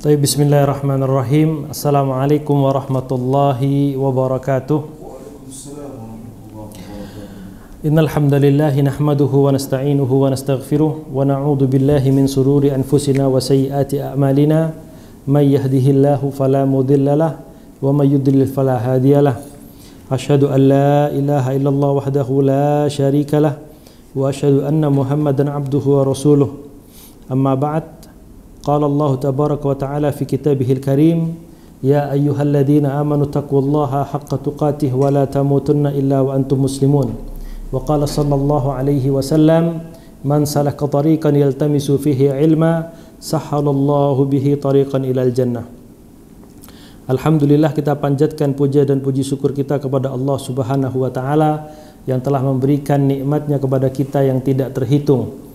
Bismillahirrahmanirrahim. Assalamualaikum warahmatullahi wabarakatuh. Innal hamdalillah nahmaduhu wa nasta'inuhu wa nastaghfiruh wa na'udzu billahi min sururi anfusina wa sayyiati a'malina. May yahdihillahu fala mudhillalah wa may yudlil fala hadiyalah. Asyhadu an la ilaha illallah wahdahu la syarikalah wa asyhadu anna Muhammadan abduhu wa rasuluh. Amma ba'd. Qala Allah tabaraka wa ta'ala fi kitabihil karim, ya ayyuhalladzina amanu taqullaha haqqa tuqatih wa la tamutunna illa wa antum muslimun. Wa qala sallallahu alaihi wasallam, man salaka tariqan yaltamisu fihi ilma sahhalallahu bihi tariqan ilal jannah. Alhamdulillah, kita panjatkan puja dan puji syukur kita kepada Allah Subhanahu wa taala yang telah memberikan nikmatnya kepada kita yang tidak terhitung.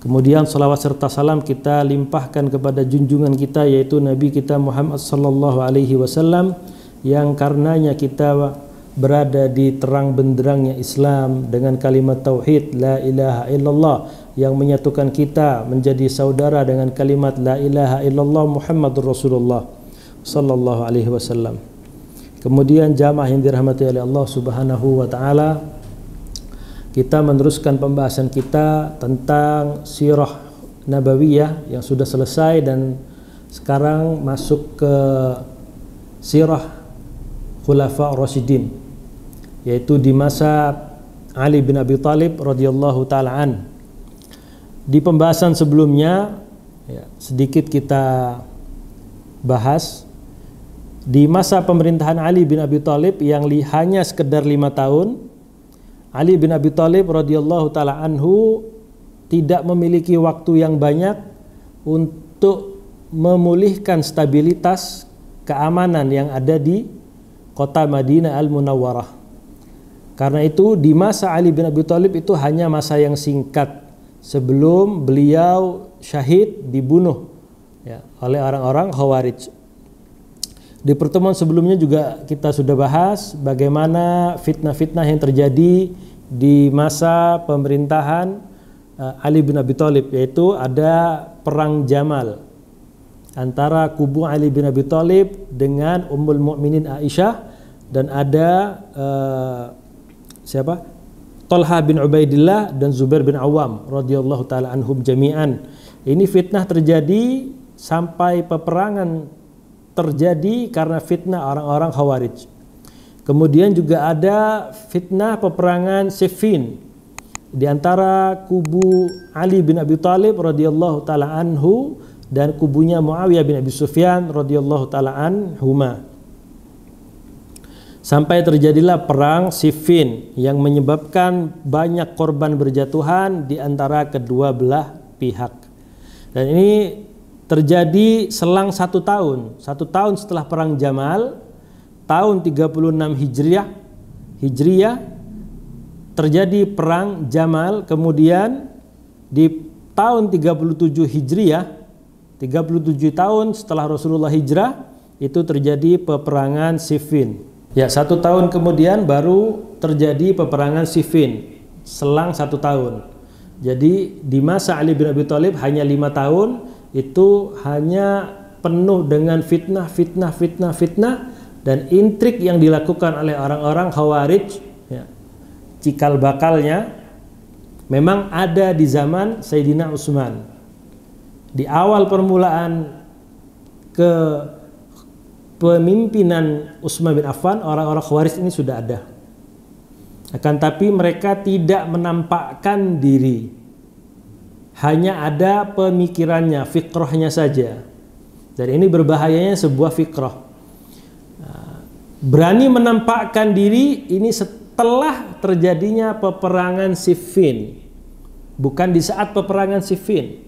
Kemudian salawat serta salam kita limpahkan kepada junjungan kita, yaitu Nabi kita Muhammad sallallahu alaihi wasallam, yang karenanya kita berada di terang benderangnya Islam dengan kalimat tauhid la ilaha illallah yang menyatukan kita menjadi saudara dengan kalimat la ilaha illallah Muhammadur Rasulullah sallallahu alaihi wasallam. Kemudian jamaah yang dirahmati oleh Allah Subhanahu wa taala, kita meneruskan pembahasan kita tentang sirah nabawiyah yang sudah selesai, dan sekarang masuk ke sirah khulafa rasyidin, yaitu di masa Ali bin Abi Thalib radhiyallahu taala an. Di pembahasan sebelumnya sedikit kita bahas di masa pemerintahan Ali bin Abi Thalib yang hanya sekedar 5 tahun. Ali bin Abi Thalib radhiyallahu taala anhu tidak memiliki waktu yang banyak untuk memulihkan stabilitas keamanan yang ada di kota Madinah Al-Munawwarah. Karena itu di masa Ali bin Abi Thalib itu hanya masa yang singkat sebelum beliau syahid dibunuh oleh orang-orang Khawarij. Di pertemuan sebelumnya juga kita sudah bahas bagaimana fitnah-fitnah yang terjadi di masa pemerintahan Ali bin Abi Thalib, yaitu ada perang Jamal antara kubu Ali bin Abi Thalib dengan Ummul Mukminin Aisyah, dan ada Talha bin Ubaidillah dan Zubair bin Awam radhiyallahu taala anhum jami'an. Ini fitnah terjadi sampai peperangan terjadi karena fitnah orang-orang Khawarij. Kemudian juga ada fitnah peperangan Siffin di antara kubu Ali bin Abi Thalib radhiyallahu taala anhu dan kubunya Muawiyah bin Abi Sufyan radhiyallahu taala anhuma. Sampai terjadilah perang Siffin yang menyebabkan banyak korban berjatuhan di antara kedua belah pihak. Dan ini terjadi selang 1 tahun. 1 tahun setelah perang Jamal, tahun 36 Hijriyah terjadi perang Jamal. Kemudian di tahun 37 Hijriyah, 37 tahun setelah Rasulullah hijrah, itu terjadi peperangan Siffin. 1 tahun kemudian baru terjadi peperangan Siffin, selang 1 tahun. Jadi di masa Ali bin Abi Thalib hanya 5 tahun, itu hanya penuh dengan fitnah dan intrik yang dilakukan oleh orang-orang Khawarij. Cikal bakalnya memang ada di zaman Sayyidina Utsman. Di awal permulaan kepemimpinan Utsman bin Affan, orang-orang Khawarij ini sudah ada. Akan tapi mereka tidak menampakkan diri. Hanya ada pemikirannya, fikrahnya saja. Dan ini berbahayanya sebuah fikrah. Berani menampakkan diri ini setelah terjadinya peperangan Siffin, bukan di saat peperangan Siffin.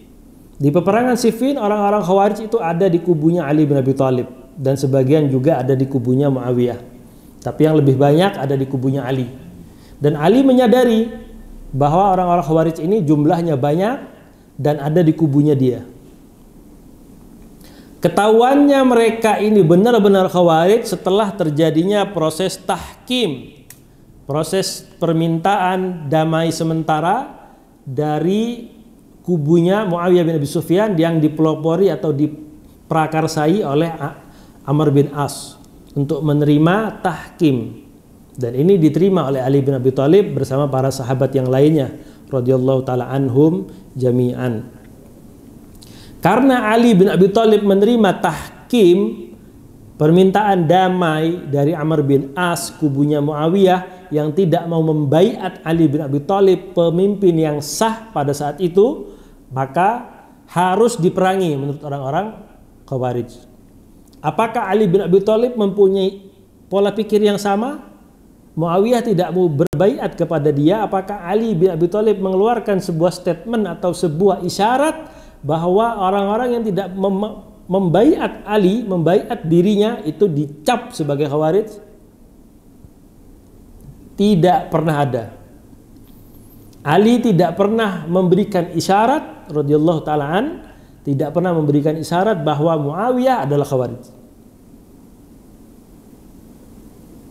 Di peperangan Siffin orang-orang Khawarij itu ada di kubunya Ali bin Abi Thalib, dan sebagian juga ada di kubunya Muawiyah. Tapi yang lebih banyak ada di kubunya Ali. Dan Ali menyadari bahwa orang-orang Khawarij ini jumlahnya banyak dan ada di kubunya dia. Ketahuannya mereka ini benar-benar Khawarij setelah terjadinya proses tahkim, proses permintaan damai sementara dari kubunya Muawiyah bin Abi Sufyan yang dipelopori atau diprakarsai oleh Amr bin As untuk menerima tahkim, dan ini diterima oleh Ali bin Abi Thalib bersama para sahabat yang lainnya radhiyallahu taala anhum jami'an. Karena Ali bin Abi Thalib menerima tahkim, permintaan damai dari Amr bin As, kubunya Muawiyah yang tidak mau membaiat Ali bin Abi Thalib pemimpin yang sah pada saat itu, maka harus diperangi menurut orang-orang Khawarij. Apakah Ali bin Abi Thalib mempunyai pola pikir yang sama? Muawiyah tidak mau berbaiat kepada dia. Apakah Ali bin Abi Thalib mengeluarkan sebuah statement atau sebuah isyarat bahwa orang-orang yang tidak membaiat Ali, membaiat dirinya itu dicap sebagai Khawarij? Tidak pernah ada. Ali tidak pernah memberikan isyarat radhiyallahu taala an, tidak pernah memberikan isyarat bahwa Muawiyah adalah Khawarij.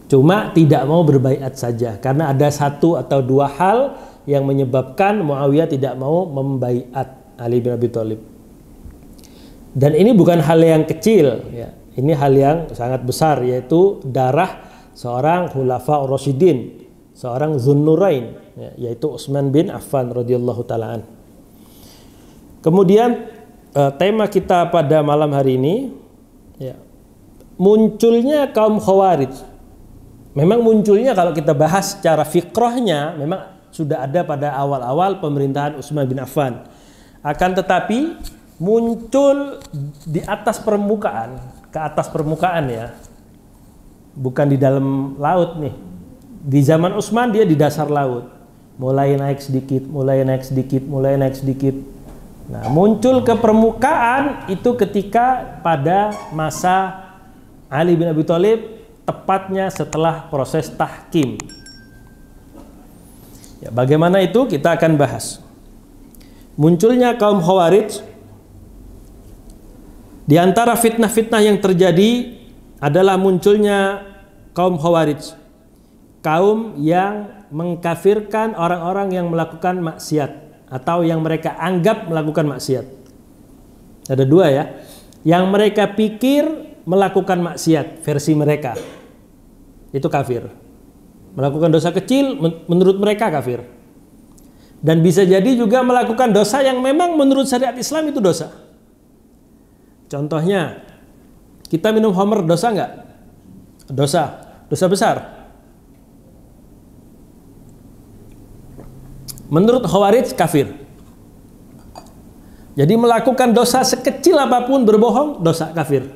Cuma tidak mau berbaiat saja karena ada satu atau dua hal yang menyebabkan Muawiyah tidak mau membaiat Ali bin Abi Thalib. Dan ini bukan hal yang kecil, ya. Ini hal yang sangat besar, yaitu darah seorang Khulafa Rasyidin, seorang Dzunnurain, ya, yaitu Utsman bin Affan radhiyallahu taala an. Kemudian tema kita pada malam hari ini, ya, munculnya kaum Khawarij. Memang munculnya kalau kita bahas secara fikrahnya memang sudah ada pada awal-awal pemerintahan Utsman bin Affan. Akan tetapi muncul di atas permukaan, ke atas permukaan ya. Bukan di dalam laut nih. Di zaman Utsman dia di dasar laut. Mulai naik sedikit, mulai naik sedikit, mulai naik sedikit. Nah, muncul ke permukaan itu ketika pada masa Ali bin Abi Thalib, tepatnya setelah proses tahkim. Ya, bagaimana itu kita akan bahas. Munculnya kaum Khawarij, di antara fitnah-fitnah yang terjadi adalah munculnya kaum Khawarij, kaum yang mengkafirkan orang-orang yang melakukan maksiat atau yang mereka anggap melakukan maksiat. Ada dua ya, yang mereka pikir melakukan maksiat versi mereka itu kafir, melakukan dosa kecil menurut mereka kafir, dan bisa jadi juga melakukan dosa yang memang menurut syariat Islam itu dosa. Contohnya kita minum khamr, dosa nggak? Dosa besar. Menurut Khawarij kafir. Jadi melakukan dosa sekecil apapun, berbohong, dosa kafir.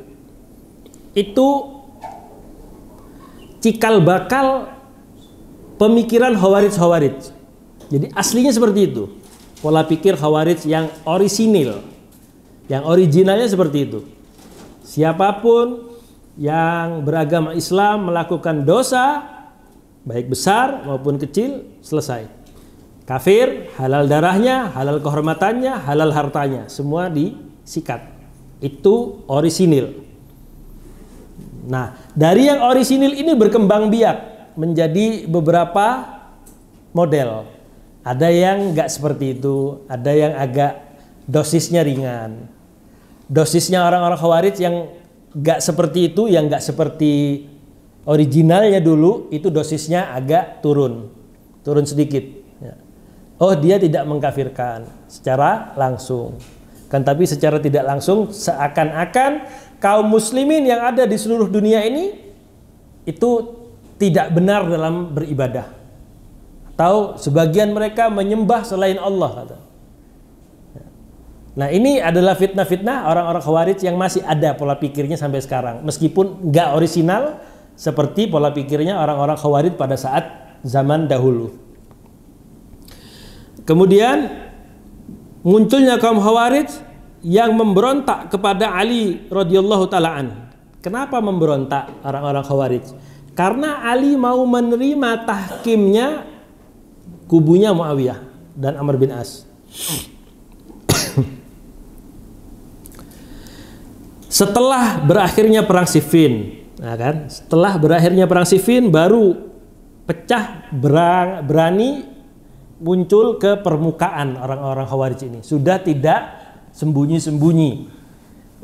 Itu cikal bakal pemikiran Khawarij. Jadi aslinya seperti itu. Pola pikir Khawarij yang orisinil, yang originalnya seperti itu. Siapapun yang beragama Islam melakukan dosa, baik besar maupun kecil, selesai. Kafir, halal darahnya, halal kehormatannya, halal hartanya, semua disikat. Itu orisinil. Nah, dari yang orisinil ini berkembang biak menjadi beberapa model. Ada yang nggak seperti itu, ada yang agak dosisnya ringan. Dosisnya orang-orang Khawarij yang nggak seperti itu, yang nggak seperti originalnya dulu, itu dosisnya agak turun sedikit. Oh, dia tidak mengkafirkan secara langsung, kan, tapi secara tidak langsung seakan-akan kaum muslimin yang ada di seluruh dunia ini itu tidak benar dalam beribadah, atau sebagian mereka menyembah selain Allah, kata. Nah, ini adalah fitnah-fitnah orang-orang Khawarij yang masih ada pola pikirnya sampai sekarang, meskipun nggak orisinal seperti pola pikirnya orang-orang Khawarij pada saat zaman dahulu. Kemudian munculnya kaum Khawarij yang memberontak kepada Ali radhiyallahu taala an. Kenapa memberontak orang-orang Khawarij? Karena Ali mau menerima tahkimnya kubunya Muawiyah dan Amr bin As. Setelah berakhirnya perang Siffin, nah kan? Setelah berakhirnya perang Siffin baru pecah berani muncul ke permukaan orang-orang Khawarij ini. Sudah tidak sembunyi-sembunyi.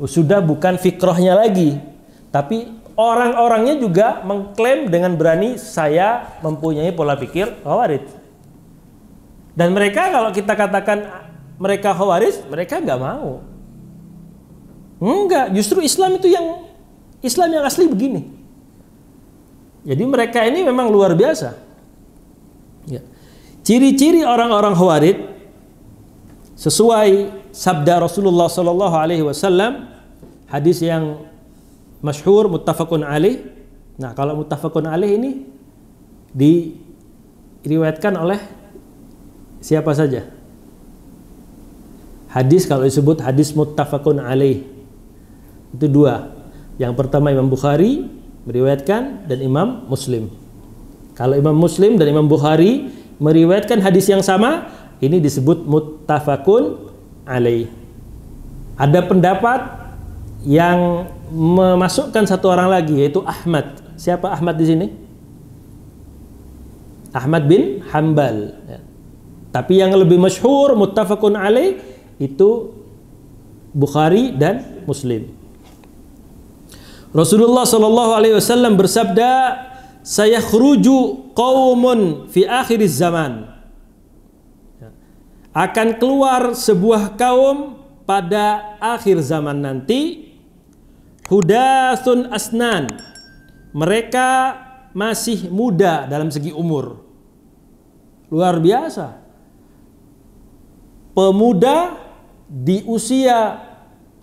Sudah bukan fikrahnya lagi, tapi orang-orangnya juga mengklaim dengan berani saya mempunyai pola pikir Khawarij. Dan mereka kalau kita katakan mereka Khawarij, mereka nggak mau. Enggak, justru Islam yang asli begini. Jadi mereka ini memang luar biasa. Ya. Ciri-ciri orang-orang Khawarij sesuai sabda Rasulullah sallallahu alaihi wasallam, hadis yang masyhur muttafaqun alaih. Nah, kalau muttafaqun alaih ini diriwayatkan oleh siapa saja? Hadis kalau disebut hadis muttafaqun alaih itu dua. Yang pertama Imam Bukhari meriwayatkan dan Imam Muslim. Kalau Imam Muslim dan Imam Bukhari meriwayatkan hadis yang sama, ini disebut muttafaqun alaih. Ada pendapat yang memasukkan satu orang lagi, yaitu Ahmad. Siapa Ahmad di sini? Ahmad bin Hanbal. Ya. Tapi yang lebih masyhur muttafaqun alaih itu Bukhari dan Muslim. Rasulullah sallallahu alaihi wasallam bersabda, "Sayakhruju qaumun fi akhiriz zaman." Akan keluar sebuah kaum pada akhir zaman nanti, hudatsun asnan. Mereka masih muda dalam segi umur. Luar biasa. Pemuda di usia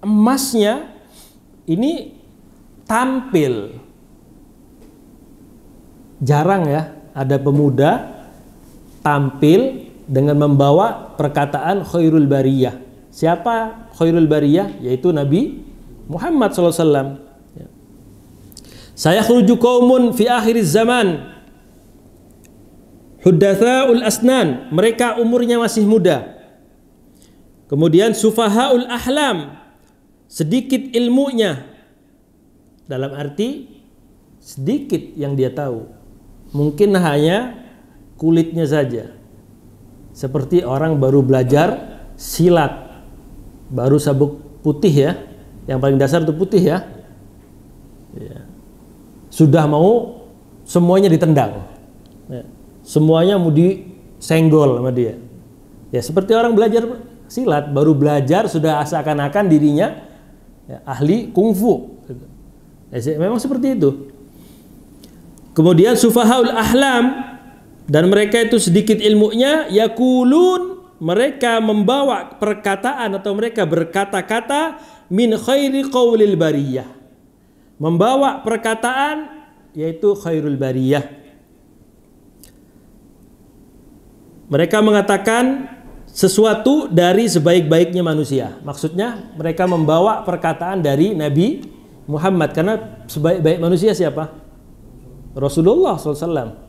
emasnya ini tampil. Jarang ya ada pemuda tampil dengan membawa perkataan khairul bariyah. Siapa khairul bariyah? Yaitu Nabi Muhammad SAW. Sayakhruju qaumun fi akhiriz zaman huddatsaul asnan. Mereka umurnya masih muda. Kemudian sufahaul ahlam, sedikit ilmunya. Dalam arti sedikit yang dia tahu. Mungkin hanya kulitnya saja. Seperti orang baru belajar silat, baru sabuk putih ya, yang paling dasar itu putih ya. Sudah mau semuanya ditendang, ya. Semuanya mau disenggol sama dia. Ya seperti orang belajar silat, baru belajar sudah seakan-akan dirinya ya, ahli kungfu. Ya, memang seperti itu. Kemudian sufahaul ahlam, dan mereka itu sedikit ilmunya, yakulun, mereka membawa perkataan atau mereka berkata-kata min khairi qaulil bariyah, membawa perkataan yaitu khairul bariyah. Mereka mengatakan sesuatu dari sebaik-baiknya manusia. Maksudnya mereka membawa perkataan dari Nabi Muhammad, karena sebaik-baik manusia siapa? Rasulullah SAW.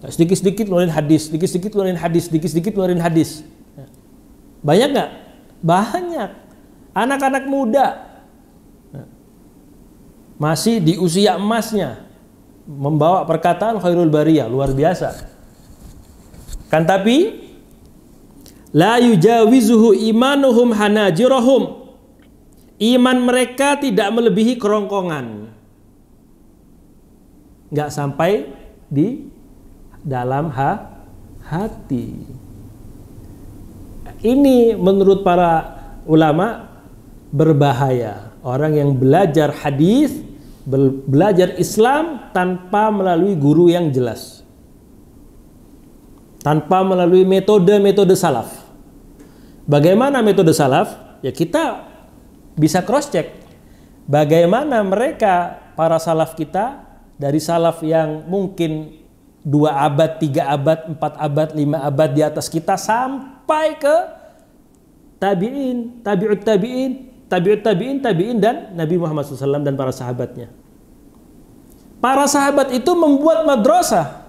Sedikit-sedikit ngeluarin hadis, sedikit-sedikit ngeluarin hadis, sedikit-sedikit ngeluarin hadis. Banyak nggak? Banyak. Anak-anak muda masih di usia emasnya membawa perkataan khairul bariyah, luar biasa. Kan tapi la yujawizuhu imanuhum hanajirahum. Iman mereka tidak melebihi kerongkongan. Nggak sampai di dalam hati. Ini menurut para ulama berbahaya. Orang yang belajar hadis, belajar Islam tanpa melalui guru yang jelas, tanpa melalui metode-metode salaf. Bagaimana metode salaf? Ya kita bisa cross check. Bagaimana mereka, para salaf kita, dari salaf yang mungkin 2 abad, 3 abad, 4 abad, 5 abad di atas kita, sampai ke tabi'in, tabi'ut tabi'in, tabi'ut tabi'in, tabi'in, dan Nabi Muhammad SAW dan para sahabatnya. Para sahabat itu membuat madrasah.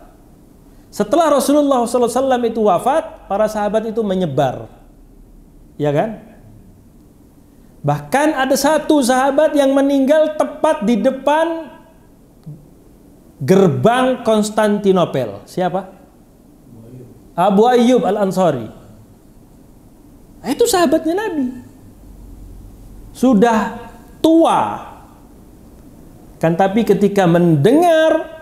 Setelah Rasulullah SAW itu wafat, para sahabat itu menyebar. Ya kan? Bahkan ada satu sahabat yang meninggal tepat di depan gerbang Konstantinopel. Siapa? Abu Ayyub Al-Ansari. Itu sahabatnya Nabi. sudah tua. Kan tapi ketika mendengar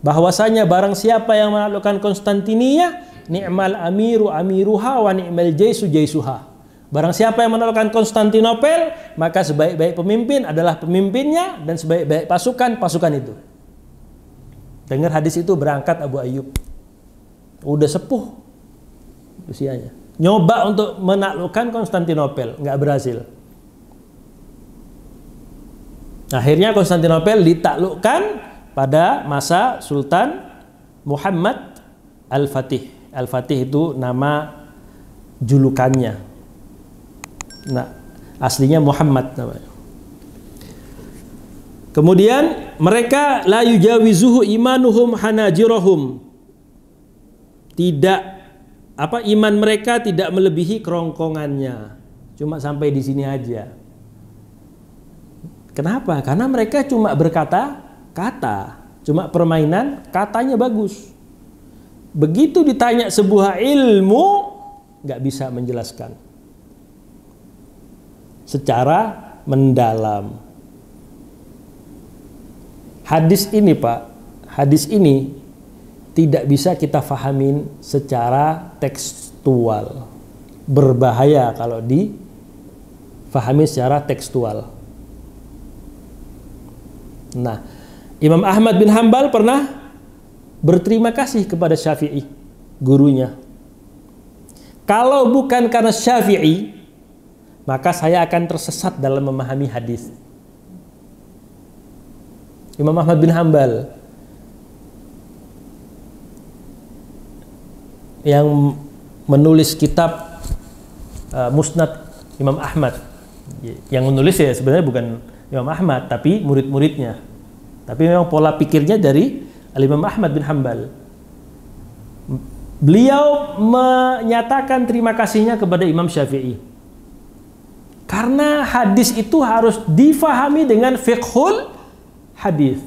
bahwasanya barang siapa yang menaklukkan Konstantinia, ni'mal amiru amiruha wa ni'mal jaisu jaisuha. Barang siapa yang menaklukkan Konstantinopel, maka sebaik-baik pemimpin adalah pemimpinnya dan sebaik-baik pasukan itu. Dengar hadis itu berangkat Abu Ayyub. Udah sepuh usianya. Nyoba untuk menaklukkan Konstantinopel, nggak berhasil. Akhirnya Konstantinopel ditaklukkan pada masa Sultan Muhammad Al-Fatih. Al-Fatih itu nama julukannya. Nah, aslinya Muhammad namanya. Kemudian mereka la yujawizuhu imanuhum hanajirahum. Tidak iman mereka tidak melebihi kerongkongannya. Cuma sampai di sini aja. Kenapa? Karena mereka cuma berkata-kata, cuma permainan, katanya bagus. Begitu ditanya sebuah ilmu, nggak bisa menjelaskan secara mendalam. Hadis ini Pak, hadis ini tidak bisa kita fahamin secara tekstual. Berbahaya kalau difahami secara tekstual. Nah, Imam Ahmad bin Hambal pernah berterima kasih kepada Syafi'i, gurunya. Kalau bukan karena Syafi'i, maka saya akan tersesat dalam memahami hadis. Imam Ahmad bin Hambal yang menulis kitab Musnad Imam Ahmad. Yang menulis ya sebenarnya bukan Imam Ahmad, tapi murid-muridnya. Tapi memang pola pikirnya dari Imam Ahmad bin Hambal. Beliau menyatakan terima kasihnya kepada Imam Syafi'i. Karena hadis itu harus difahami dengan fiqhul hadis.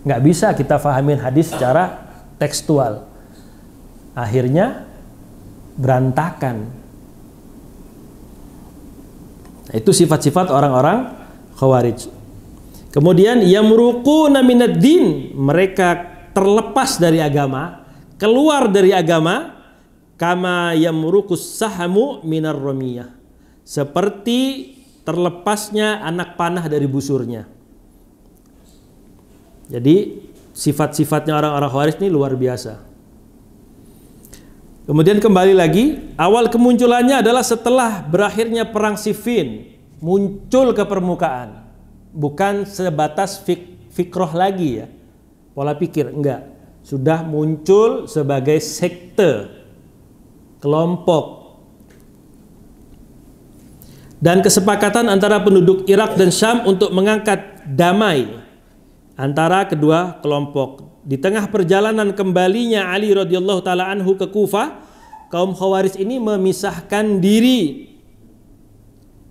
Nggak bisa kita fahamin hadis secara tekstual. Akhirnya berantakan. Itu sifat-sifat orang-orang Khawarij. Kemudian yamruquna minad din, mereka terlepas dari agama, keluar dari agama, kama yamruqus sahamu minar ramiyah, seperti terlepasnya anak panah dari busurnya. Jadi sifat-sifatnya orang-orang Khawarij ini luar biasa. Kemudian kembali lagi, awal kemunculannya adalah setelah berakhirnya perang Siffin, muncul ke permukaan, bukan sebatas fikroh lagi ya, pola pikir, enggak, sudah muncul sebagai sekte, kelompok, dan kesepakatan antara penduduk Irak dan Syam untuk mengangkat damai antara kedua kelompok. Di tengah perjalanan kembalinya Ali radhiyallahu taala anhu ke Kufah, kaum Khawarij ini memisahkan diri.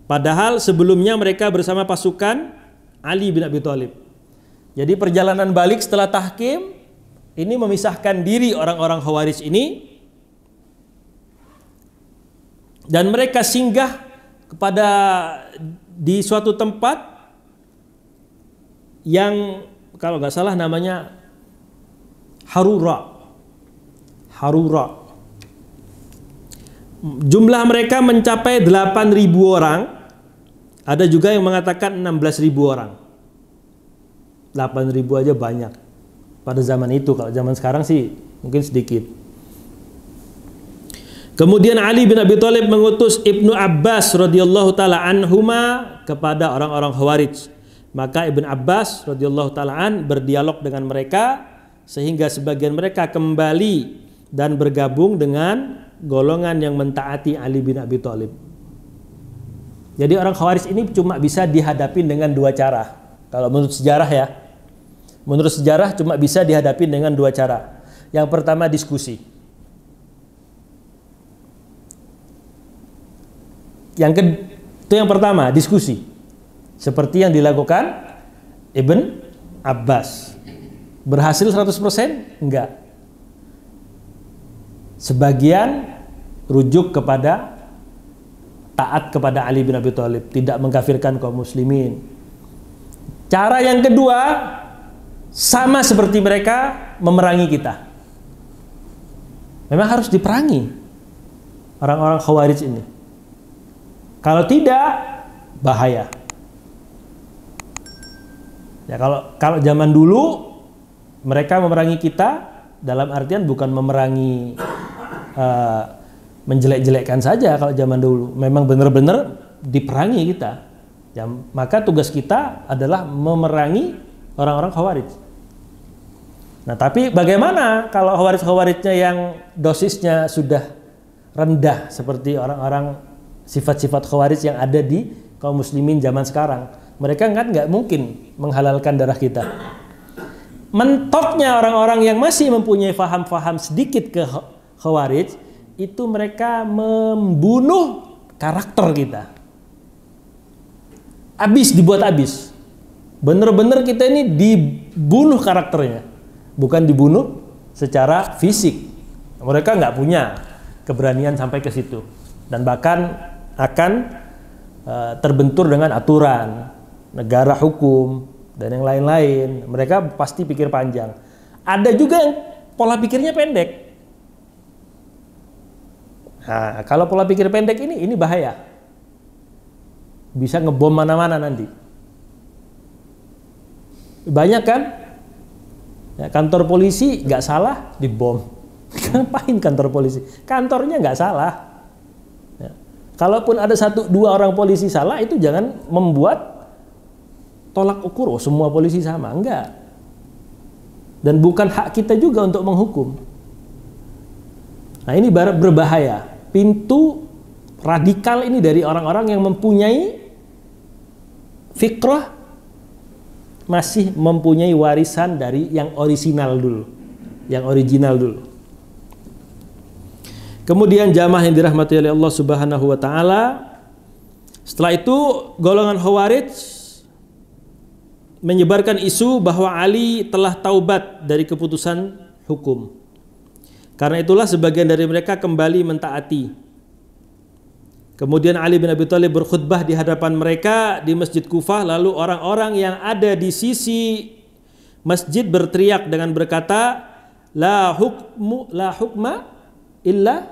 Padahal sebelumnya mereka bersama pasukan Ali bin Abi Thalib. Jadi perjalanan balik setelah tahkim ini memisahkan diri orang-orang Khawarij ini, dan mereka singgah kepada di suatu tempat yang kalau nggak salah namanya Harura. Jumlah mereka mencapai 8.000 orang. Ada juga yang mengatakan 16.000 orang. 8.000 aja banyak pada zaman itu. Kalau zaman sekarang sih mungkin sedikit. Kemudian Ali bin Abi Thalib mengutus Ibnu Abbas radhiyallahu taala anhuma kepada orang-orang Khawarij. Maka Ibnu Abbas radhiyallahu taala an berdialog dengan mereka sehingga sebagian mereka kembali dan bergabung dengan golongan yang mentaati Ali bin Abi Thalib. Jadi orang Khawarij ini cuma bisa dihadapi dengan dua cara. Kalau menurut sejarah ya, menurut sejarah cuma bisa dihadapi dengan dua cara. Yang pertama diskusi. Itu yang pertama diskusi. Seperti yang dilakukan Ibn Abbas. Berhasil 100%? Enggak. Sebagian rujuk kepada taat kepada Ali bin Abi Thalib, tidak mengkafirkan kaum muslimin. Cara yang kedua, sama seperti mereka, memerangi kita. Memang harus diperangi orang-orang Khawarij ini. Kalau tidak, bahaya. Ya, kalau zaman dulu mereka memerangi kita dalam artian bukan memerangi menjelek-jelekkan saja. Kalau zaman dulu memang benar-benar diperangi kita. Ya, maka tugas kita adalah memerangi orang-orang Khawarij. Nah, tapi bagaimana kalau Khawarij-Khawarijnya yang dosisnya sudah rendah seperti orang-orang sifat-sifat Khawarij yang ada di kaum muslimin zaman sekarang? Mereka kan nggak mungkin menghalalkan darah kita. Mentoknya orang-orang yang masih mempunyai faham-faham sedikit ke Khawarij, itu mereka membunuh karakter kita. Dibuat habis. Benar-benar kita ini dibunuh karakternya, bukan dibunuh secara fisik. Mereka nggak punya keberanian sampai ke situ, dan bahkan akan terbentur dengan aturan negara hukum dan yang lain-lain. Mereka pasti pikir panjang. Ada juga yang pola pikirnya pendek. Nah, kalau pola pikir pendek ini bahaya. Bisa ngebom mana-mana nanti. Banyak kan? Ya, kantor polisi nggak salah dibom. Ngapain kantor polisi? Kantornya nggak salah. Ya. Kalaupun ada 1-2 orang polisi salah, itu jangan membuat tolak ukur, semua polisi sama. Enggak. Dan bukan hak kita juga untuk menghukum. Nah, ini berbahaya. Pintu radikal ini dari orang-orang yang mempunyai fikrah, masih mempunyai warisan dari yang original dulu. Yang original dulu. Kemudian jamaah yang dirahmati oleh Allah Subhanahu wa taala, setelah itu golongan Khawarij menyebarkan isu bahwa Ali telah taubat dari keputusan hukum. Karena itulah sebagian dari mereka kembali mentaati. Kemudian Ali bin Abi Thalib berkhutbah di hadapan mereka di Masjid Kufah, lalu orang-orang yang ada di sisi masjid berteriak dengan berkata, la hukma illa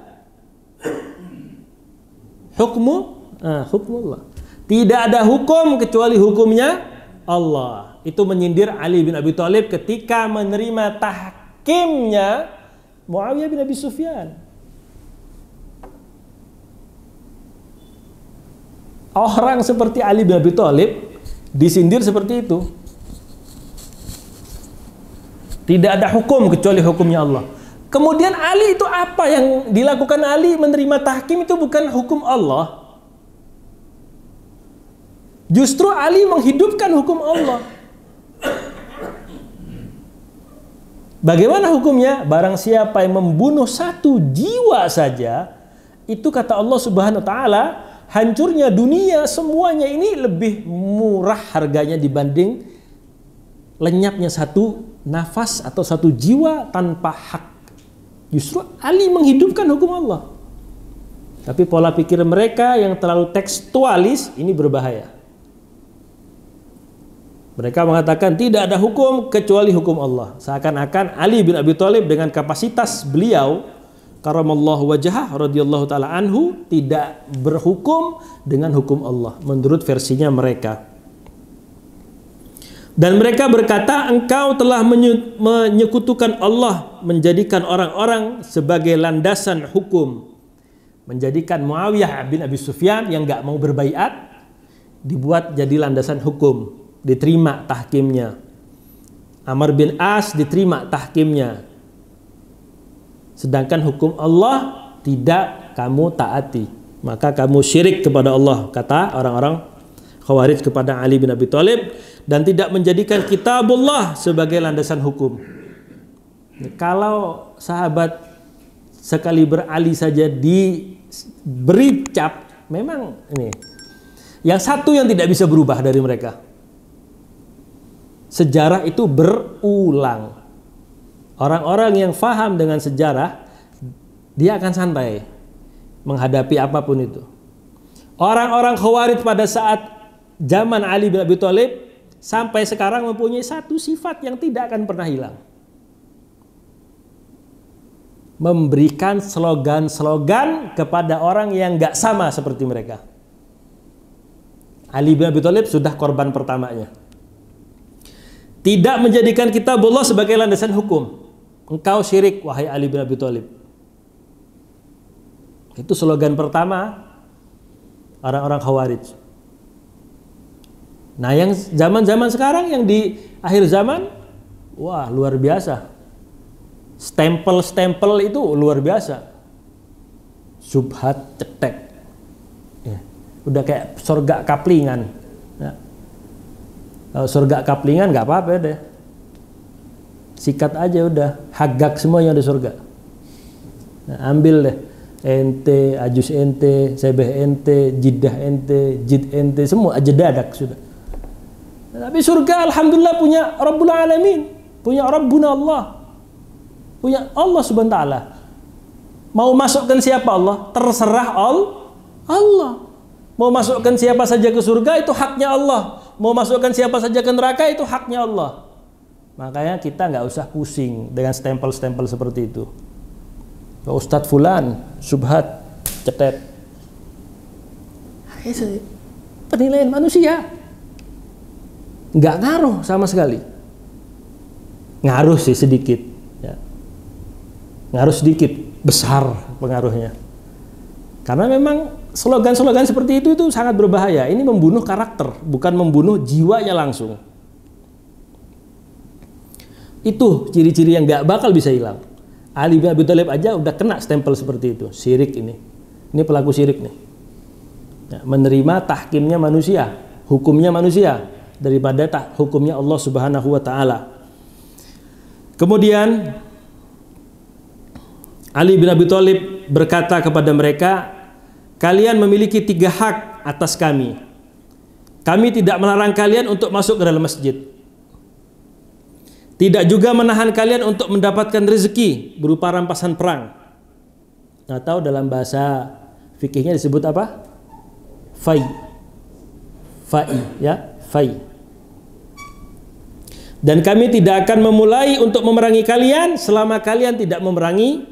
hukmullah. Tidak ada hukum kecuali hukumnya Allah. Itu menyindir Ali bin Abi Thalib ketika menerima tahkimnya Muawiyah bin Abi Sufyan. Orang seperti Ali bin Abi Thalib disindir seperti itu. Tidak ada hukum kecuali hukumnya Allah. Kemudian Ali itu apa yang dilakukan Ali menerima tahkim itu bukan hukum Allah. Justru Ali menghidupkan hukum Allah. Bagaimana hukumnya? Barang siapa yang membunuh 1 jiwa saja, itu kata Allah Subhanahu wa taala, hancurnya dunia semuanya ini lebih murah harganya dibanding lenyapnya 1 nafas atau 1 jiwa tanpa hak. Justru Ali menghidupkan hukum Allah. Tapi pola pikir mereka yang terlalu tekstualis ini berbahaya. Mereka mengatakan tidak ada hukum kecuali hukum Allah. Seakan-akan Ali bin Abi Thalib dengan kapasitas beliau karamallahu wajhah radhiyallahu taala anhu tidak berhukum dengan hukum Allah menurut versinya mereka. Dan mereka berkata, engkau telah menyekutukan Allah, menjadikan orang-orang sebagai landasan hukum. Menjadikan Muawiyah bin Abi Sufyan yang gak mau berbaiat dibuat jadi landasan hukum. Diterima tahkimnya. Amr bin As diterima tahkimnya. Sedangkan hukum Allah tidak kamu taati, maka kamu syirik kepada Allah, kata orang-orang Khawarij kepada Ali bin Abi Thalib, dan tidak menjadikan kitabullah sebagai landasan hukum. Kalau sahabat sekali berali saja diberi cap, memang ini yang satu yang tidak bisa berubah dari mereka. Sejarah itu berulang. Orang-orang yang faham dengan sejarah, dia akan santai menghadapi apapun itu. Orang-orang Khawarij pada saat zaman Ali bin Abi Thalib sampai sekarang mempunyai satu sifat yang tidak akan pernah hilang. Memberikan slogan-slogan kepada orang yang gak sama seperti mereka. Ali bin Abi Thalib sudah korban pertamanya. Tidak menjadikan kitabullah sebagai landasan hukum. Engkau syirik, wahai Ali bin Abi Thalib. Itu slogan pertama orang-orang Khawarij. Nah, yang zaman-zaman sekarang, yang di akhir zaman, wah luar biasa. Stempel-stempel itu luar biasa. Subhat cetek. Ya. Udah kayak surga kaplingan. Ya. Kalau surga kaplingan nggak apa-apa deh. Sikat aja udah. Hagak semuanya udah surga. Nah, ambil deh. Ente, ajus ente, sebeh ente, jidah ente, jid ente, semua aja dadak sudah. Tapi surga alhamdulillah punya Rabbul Alamin, punya Rabbuna Allah, punya Allah Subhanahu wa taala. Mau masukkan siapa Allah? Terserah Allah. Mau masukkan siapa saja ke surga itu haknya Allah. Mau masukkan siapa saja ke neraka itu haknya Allah. Makanya kita nggak usah pusing dengan stempel-stempel seperti itu. Ustadz Fulan, subhat, cetet. Penilaian manusia nggak ngaruh sama sekali. Ngaruh sih sedikit, ya. Ngaruh sedikit, besar pengaruhnya. Karena memang slogan-slogan seperti itu sangat berbahaya. Ini membunuh karakter, bukan membunuh jiwanya langsung. Itu ciri-ciri yang nggak bakal bisa hilang. Ali bin Abi Thalib aja udah kena stempel seperti itu. Syirik ini pelaku syirik nih. Ya, menerima tahkimnya manusia, hukumnya manusia daripada hukumnya Allah Subhanahu wa taala. Kemudian Ali bin Abi Thalib berkata kepada mereka, kalian memiliki 3 hak atas kami. Kami tidak melarang kalian untuk masuk ke dalam masjid. Tidak juga menahan kalian untuk mendapatkan rezeki berupa rampasan perang. Atau dalam bahasa fikihnya disebut apa? Fai, ya, fai. Dan kami tidak akan memulai untuk memerangi kalian selama kalian tidak memerangi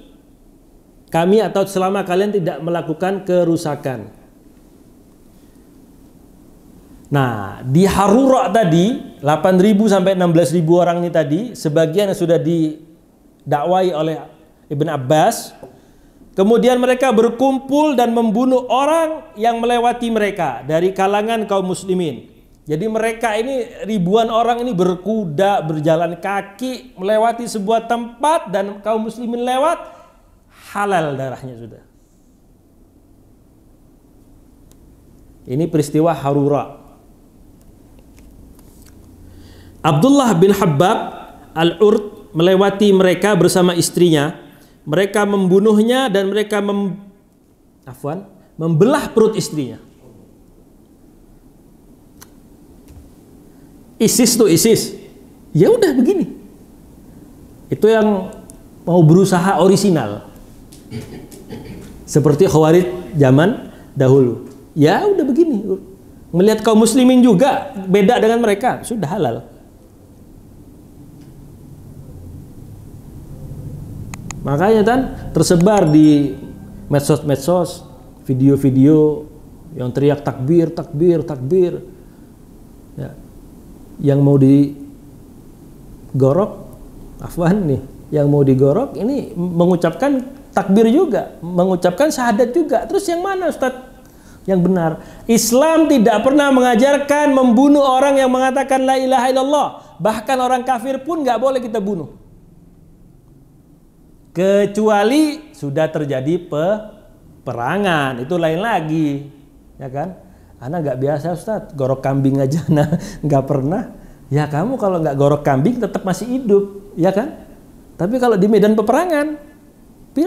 kami atau selama kalian tidak melakukan kerusakan. Nah, di Harura tadi 8.000 sampai 16.000 orang ini tadi, sebagian yang sudah didakwai oleh Ibn Abbas. Kemudian mereka berkumpul dan membunuh orang yang melewati mereka dari kalangan kaum muslimin. Jadi mereka ini ribuan orang ini berkuda, berjalan kaki melewati sebuah tempat dan kaum muslimin lewat, halal darahnya sudah. Ini peristiwa Harura. Abdullah bin Habbab al-Urd melewati mereka bersama istrinya. Mereka membunuhnya dan mereka membelah perut istrinya. ISIS. Ya udah begini. Itu yang mau berusaha orisinal. Seperti Khawarij zaman dahulu. Ya udah begini. Melihat kaum muslimin juga beda dengan mereka, sudah halal. Makanya kan tersebar di medsos-medsos video-video yang teriak takbir, takbir, takbir. Ya. Yang mau digorok, yang mau digorok ini mengucapkan takbir juga, mengucapkan syahadat juga. Terus yang mana Ustaz? Yang benar. Islam tidak pernah mengajarkan membunuh orang yang mengatakan la ilaha illallah. Bahkan orang kafir pun nggak boleh kita bunuh. Kecuali sudah terjadi peperangan, itu lain lagi, ya kan? Anak nggak biasa Ustaz, gorok kambing aja, nah nggak pernah. Ya kamu kalau nggak gorok kambing tetap masih hidup, ya kan? Tapi kalau di medan peperangan,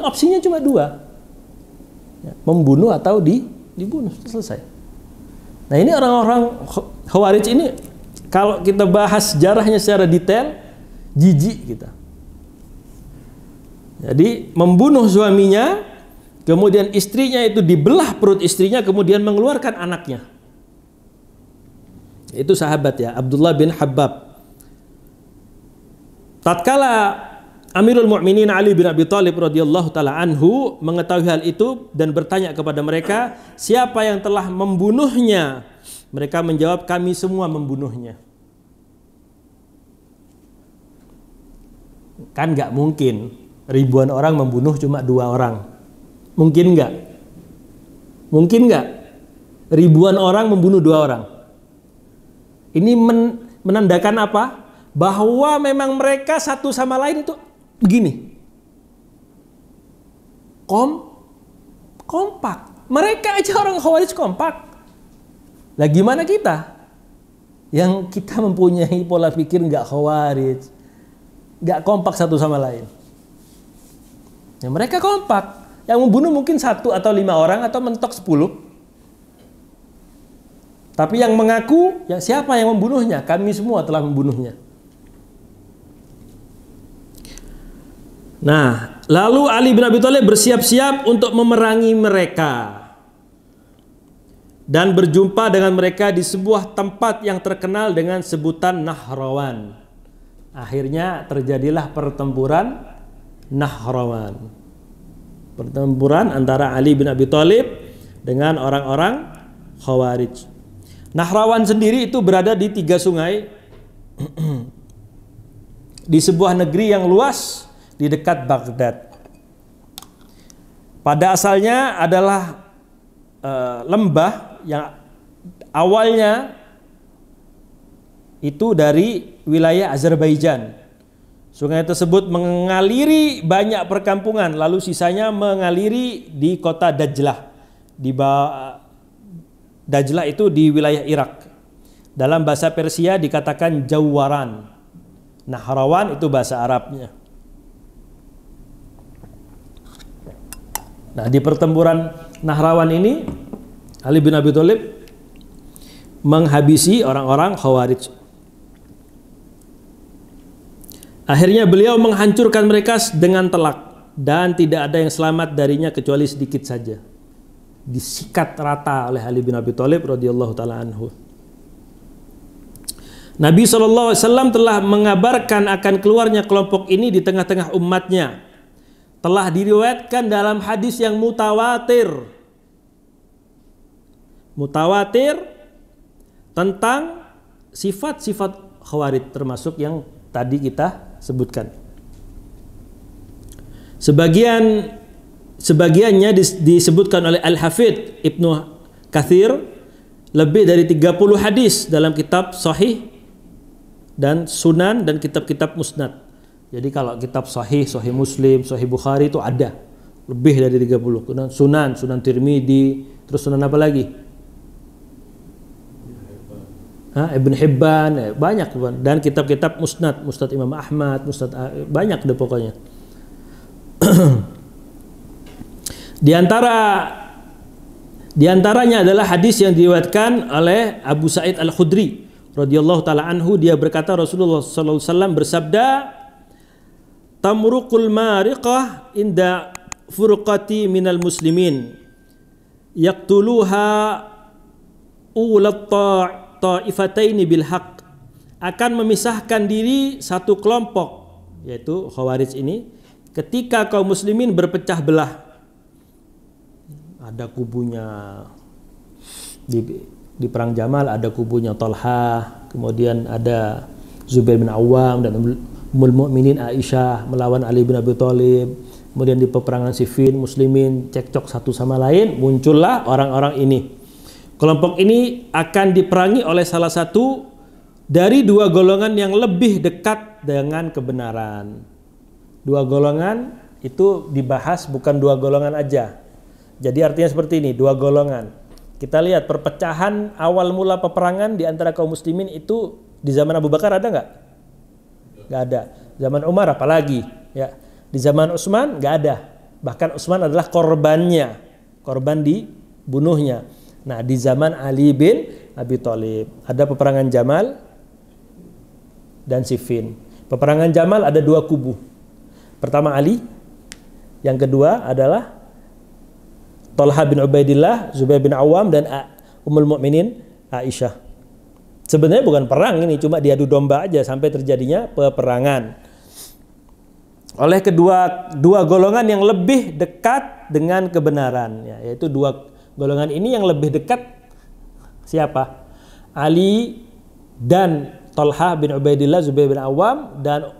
opsinya cuma 2, ya, membunuh atau dibunuh, selesai. Nah ini orang-orang Khawarij ini, kalau kita bahas sejarahnya secara detail, jijik kita. Jadi membunuh suaminya, Kemudian istrinya itu dibelah perut istrinya, kemudian mengeluarkan anaknya. Itu sahabat ya, Abdullah bin Habbab. Tatkala Amirul Mukminin Ali bin Abi Thalib radhiyallahu taala anhu mengetahui hal itu dan bertanya kepada mereka, siapa yang telah membunuhnya? Mereka menjawab, kami semua membunuhnya. Kan nggak mungkin ribuan orang membunuh cuma 2 orang. Mungkin nggak? Mungkin nggak? Ribuan orang membunuh 2 orang. Ini menandakan apa? Bahwa memang mereka satu sama lain itu begini, kompak. Mereka aja orang Khawarij kompak. Lah gimana kita? Yang kita mempunyai pola pikir nggak Khawarij, nggak kompak satu sama lain. Ya, mereka kompak. Yang membunuh mungkin 1 atau 5 orang atau mentok 10. Tapi yang mengaku, ya siapa yang membunuhnya? Kami semua telah membunuhnya. Nah, lalu Ali bin Abi Thalib bersiap-siap untuk memerangi mereka dan berjumpa dengan mereka di sebuah tempat yang terkenal dengan sebutan Nahrawan. Akhirnya terjadilah pertempuran Nahrawan. Pertempuran antara Ali bin Abi Thalib dengan orang-orang Khawarij. Nahrawan sendiri itu berada di 3 sungai di sebuah negeri yang luas di dekat Baghdad. Pada asalnya adalah lembah yang awalnya itu dari wilayah Azerbaijan. Sungai tersebut mengaliri banyak perkampungan, lalu sisanya mengaliri di kota Dajlah. Dajlah itu di wilayah Irak. Dalam bahasa Persia dikatakan Jawaran. Nahrawan itu bahasa Arabnya. Nah, di pertempuran Nahrawan ini Ali bin Abi Thalib menghabisi orang-orang Khawarij. Akhirnya beliau menghancurkan mereka dengan telak dan tidak ada yang selamat darinya kecuali sedikit saja. Disikat rata oleh Ali bin Abi Thalib radhiyallahu taala anhu. Nabi SAW telah mengabarkan akan keluarnya kelompok ini di tengah-tengah umatnya. Telah diriwayatkan dalam hadis yang mutawatir. Mutawatir tentang sifat-sifat Khawarij termasuk yang tadi kita sebutkan. Sebagiannya disebutkan oleh Al-Hafidh Ibnu Katsir lebih dari 30 hadis dalam kitab Sahih dan Sunan dan kitab-kitab Musnad. Jadi kalau kitab Sahih, Sahih Muslim, Sahih Bukhari itu ada lebih dari 30. Kemudian Sunan Tirmidzi, terus Sunan apa lagi? Ibn Hibban, banyak dan kitab-kitab Musnad Imam Ahmad, banyak deh pokoknya. Di antaranya adalah hadis yang diriwayatkan oleh Abu Sa'id Al-Khudri radhiyallahu taala anhu. Dia berkata Rasulullah sallallahu alaihi wasallam bersabda, "Tamruqul mariqah inda furqati minal muslimin yaqtuluha ulat ta'ifataini bil haqq." Akan memisahkan diri satu kelompok, yaitu Khawarij ini, ketika kaum muslimin berpecah belah. Ada kubunya di perang Jamal, ada kubunya Talha, kemudian ada Zubair bin Awam dan Ummul Mukminin Aisyah melawan Ali bin Abi Thalib. Kemudian di peperangan Siffin muslimin cekcok satu sama lain, muncullah orang-orang ini. Kelompok ini akan diperangi oleh salah satu dari 2 golongan yang lebih dekat dengan kebenaran. 2 golongan itu dibahas bukan 2 golongan aja. Jadi artinya seperti ini, 2 golongan. Kita lihat perpecahan awal mula peperangan di antara kaum muslimin itu di zaman Abu Bakar ada nggak? Nggak ada. Zaman Umar apalagi, ya. Di zaman Utsman nggak ada. Bahkan Utsman adalah korbannya, korban dibunuhnya. Nah, di zaman Ali bin Abi Thalib ada peperangan Jamal dan Siffin. Peperangan Jamal ada 2 kubu. Pertama Ali, yang kedua adalah Talha bin Ubaidillah, Zubair bin Awam, dan Ummul Mukminin Aisyah. Sebenarnya bukan perang ini, cuma diadu domba aja sampai terjadinya peperangan oleh dua golongan yang lebih dekat dengan kebenaran, ya, yaitu dua golongan ini yang lebih dekat siapa? Ali dan Talha bin Ubaidillah, Zubair bin Awam, dan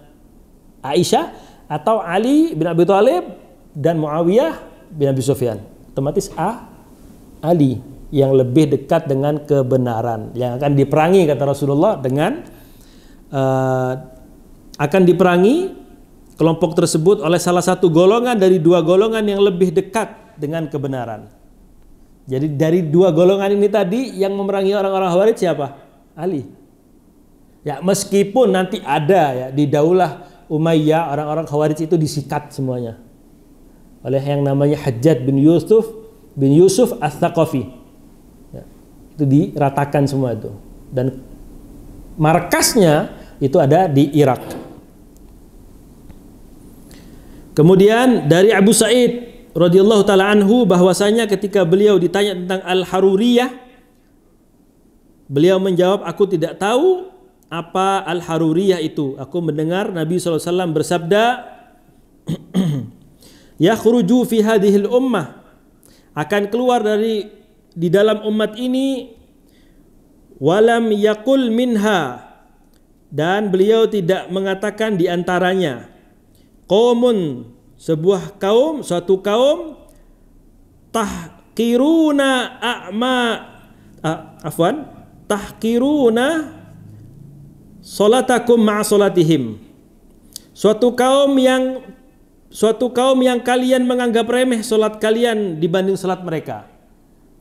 Aisyah, atau Ali bin Abi Thalib dan Muawiyah bin Abi Sufyan. Otomatis Ali yang lebih dekat dengan kebenaran, yang akan diperangi, kata Rasulullah, dengan akan diperangi kelompok tersebut oleh salah satu golongan dari dua golongan yang lebih dekat dengan kebenaran. Jadi dari dua golongan ini tadi yang memerangi orang-orang Khawarij siapa? Ali. Ya, meskipun nanti ada ya di Daulah Umayyah orang-orang Khawarij itu disikat semuanya oleh yang namanya Hajjaj bin Yusuf Ats-Tsaqafi. Ya, itu diratakan semua itu. Dan markasnya itu ada di Irak. Kemudian dari Abu Sa'id radhiyallahu taala anhu bahwasanya ketika beliau ditanya tentang Al-Haruriyah, beliau menjawab, aku tidak tahu apa Al-Haruriyah itu. Aku mendengar Nabi SAW bersabda, yakhruju fi hadhil ummah, akan keluar di dalam umat ini, walam yaqul minha, dan beliau tidak mengatakan di antaranya, qaumun, sebuah kaum, suatu kaum, tahqiruna tahqiruna salatakum ma'a salatihim. Suatu kaum yang kalian menganggap remeh salat kalian dibanding salat mereka.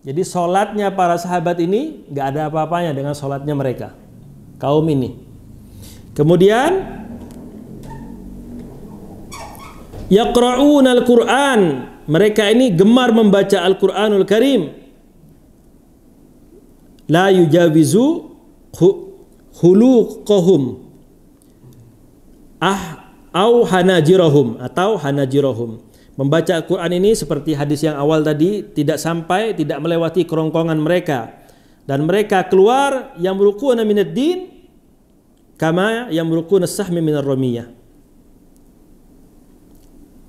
Jadi salatnya para sahabat ini nggak ada apa-apanya dengan salatnya mereka, kaum ini. Kemudian yaqra'una al-Qur'an, mereka ini gemar membaca Al-Qur'anul Karim. La yujawizu khuluqahum au hanajirahum, atau hanajirahum. Membaca Al-Qur'an ini seperti hadis yang awal tadi, tidak melewati kerongkongan mereka, dan mereka keluar yamruquna minad din kama yamruquna as-sahmi minar ramiyah.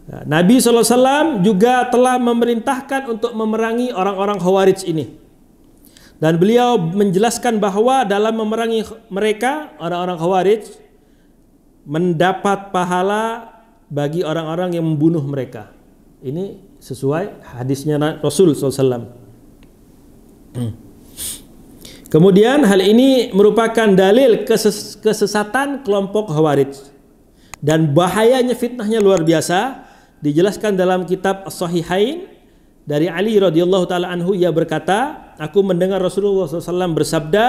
Nabi SAW juga telah memerintahkan untuk memerangi orang-orang Khawarij ini. Dan beliau menjelaskan bahwa dalam memerangi mereka, orang-orang Khawarij, mendapat pahala bagi orang-orang yang membunuh mereka. Ini sesuai hadisnya Rasul SAW. Kemudian hal ini merupakan dalil kesesatan kelompok Khawarij. Dan bahayanya fitnahnya luar biasa. Dijelaskan dalam kitab As-Sahihain dari Ali radhiyallahu taala anhu, ia berkata, aku mendengar Rasulullah SAW bersabda,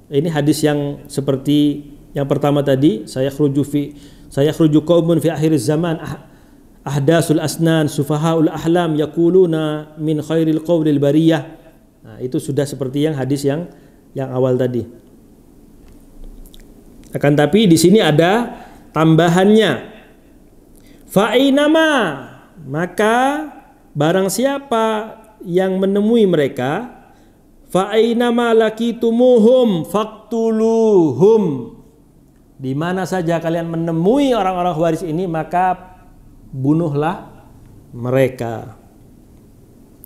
ini hadis yang seperti yang pertama tadi, saya khruju qaumun fi akhir zaman ahdasul asnan sufahaul ahlam yaquluna min khairil qawlil bariyah. Nah, itu sudah seperti yang hadis yang awal tadi. Akan tapi di sini ada tambahannya. Fa'inama, maka barang siapa yang menemui mereka, fa'inama lakitumuhum faqtuluhum, di mana saja kalian menemui orang-orang Khawarij ini, maka bunuhlah mereka.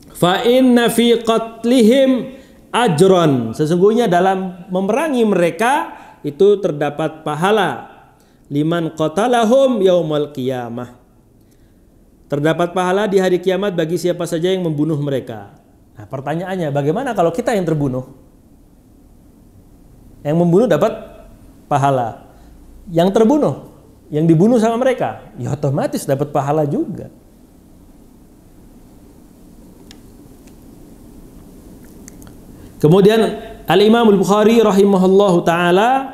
Fa inna fi qatlihim ajron, sesungguhnya dalam memerangi mereka itu terdapat pahala. Liman qatalahum yaumal qiyamah, terdapat pahala di hari kiamat bagi siapa saja yang membunuh mereka. Nah, pertanyaannya, bagaimana kalau kita yang terbunuh? Yang membunuh dapat pahala, yang terbunuh, yang dibunuh sama mereka, ya otomatis dapat pahala juga. Kemudian Al-Imam Al-Bukhari rahimahullahu taala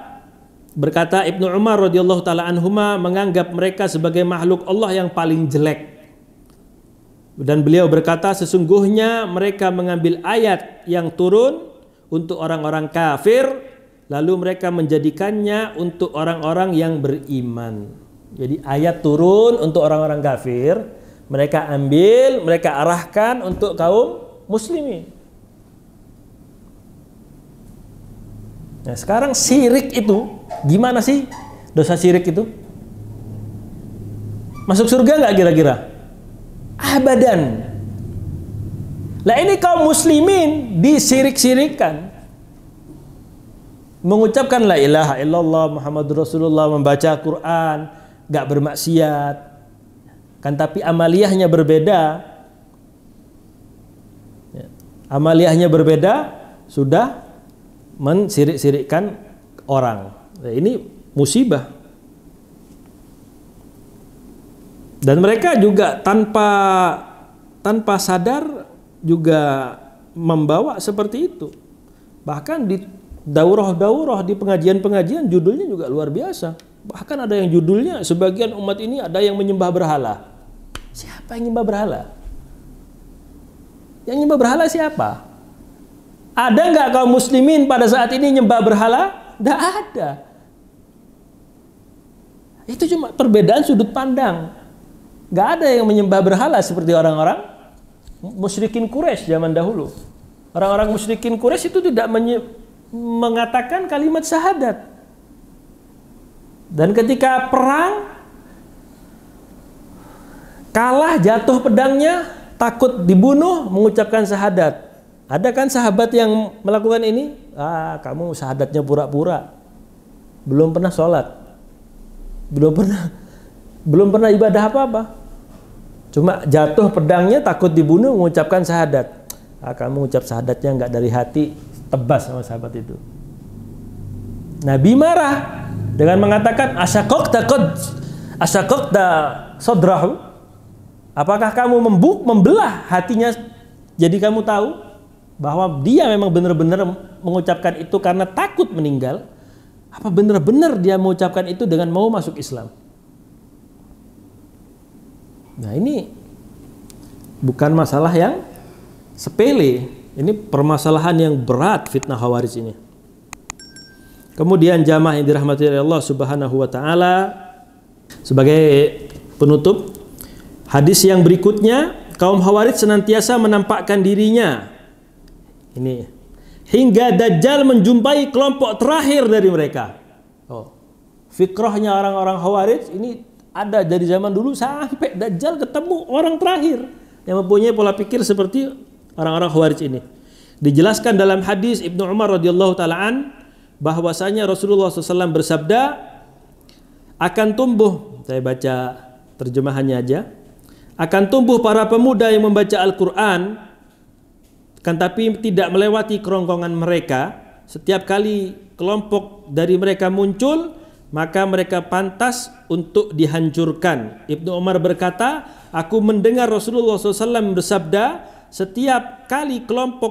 berkata, Ibnu Umar radhiyallahu taala anhuma menganggap mereka sebagai makhluk Allah yang paling jelek. Dan beliau berkata, sesungguhnya mereka mengambil ayat yang turun untuk orang-orang kafir, lalu mereka menjadikannya untuk orang-orang yang beriman. Jadi ayat turun untuk orang-orang kafir, mereka ambil, mereka arahkan untuk kaum muslimin. Nah, sekarang syirik itu gimana sih? Dosa syirik itu masuk surga nggak kira-kira? Abadan. Lah ini kaum muslimin disirik-sirikan, mengucapkan la ilaha illallah Muhammadur Rasulullah, membaca Quran, nggak bermaksiat, kan tapi amaliyahnya berbeda. Amaliyahnya berbeda, sudah mensirik-sirikkan orang. Nah, ini musibah. Dan mereka juga tanpa sadar juga membawa seperti itu. Bahkan di daurah-daurah, di pengajian-pengajian, judulnya juga luar biasa. Bahkan ada yang judulnya, sebagian umat ini ada yang menyembah berhala. Siapa yang menyembah berhala? Yang menyembah berhala siapa? Ada nggak kaum muslimin pada saat ini menyembah berhala? Tidak ada. Itu cuma perbedaan sudut pandang. Nggak ada yang menyembah berhala seperti orang-orang musyrikin Quraisy zaman dahulu. Orang-orang musyrikin Quraisy itu tidak mengatakan kalimat syahadat. Dan ketika perang, kalah, jatuh pedangnya, takut dibunuh, mengucapkan syahadat. Ada kan sahabat yang melakukan ini? Kamu syahadatnya pura-pura. Belum pernah sholat. Belum pernah ibadah apa-apa. Cuma jatuh pedangnya, takut dibunuh, mengucapkan syahadat. Kamu ucap syahadatnya nggak dari hati, tebas sama sahabat itu. Nabi marah dengan mengatakan asyaqaqta sadrahu. Apakah kamu membelah hatinya, jadi kamu tahu bahwa dia memang benar-benar mengucapkan itu karena takut meninggal? Apa benar-benar dia mengucapkan itu dengan mau masuk Islam? Nah, ini bukan masalah yang sepele. Ini permasalahan yang berat, fitnah Khawarij ini. Kemudian jamaah yang dirahmati oleh Allah Subhanahu wa taala, sebagai penutup, hadis yang berikutnya, kaum Khawarij senantiasa menampakkan dirinya ini hingga Dajjal menjumpai kelompok terakhir dari mereka. Fikrahnya orang-orang Khawarij ini ada dari zaman dulu sampai Dajjal ketemu orang terakhir yang mempunyai pola pikir seperti orang-orang Khawarij ini. Dijelaskan dalam hadis Ibnu Umar radhiyallahu taalaan bahwasanya Rasulullah SAW bersabda, akan tumbuh, saya baca terjemahannya aja, akan tumbuh para pemuda yang membaca Al-Quran, kan tapi tidak melewati kerongkongan mereka. Setiap kali kelompok dari mereka muncul, maka mereka pantas untuk dihancurkan. Ibnu Umar berkata, aku mendengar Rasulullah SAW bersabda, setiap kali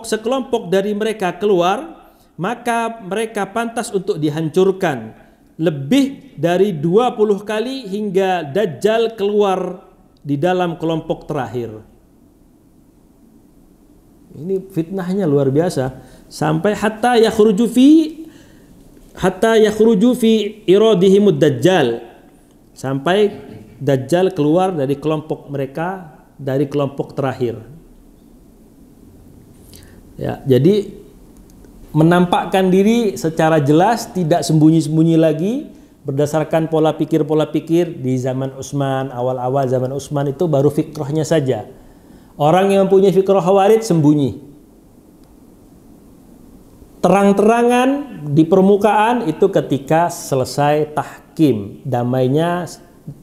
sekelompok dari mereka keluar, maka mereka pantas untuk dihancurkan. Lebih dari 20 kali hingga Dajjal keluar di dalam kelompok terakhir. Ini fitnahnya luar biasa. Sampai hatta yakhruju fi iradihimud Dajjal. Sampai Dajjal keluar dari kelompok mereka, dari kelompok terakhir. Ya, jadi menampakkan diri secara jelas, tidak sembunyi-sembunyi lagi, berdasarkan pola pikir di zaman Utsman, awal-awal zaman Utsman itu baru fikrahnya saja. Orang yang mempunyai fikrah Khawarij sembunyi. Terang-terangan di permukaan itu ketika selesai tahkim, damainya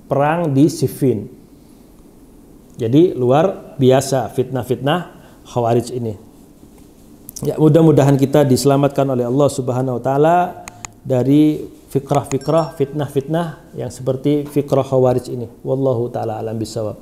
perang di Siffin. Jadi luar biasa fitnah-fitnah Khawarij ini. Ya, mudah-mudahan kita diselamatkan oleh Allah Subhanahu wa taala dari fikrah-fikrah, fitnah-fitnah yang seperti fikrah Khawarij ini. Wallahu taala alam bisawab.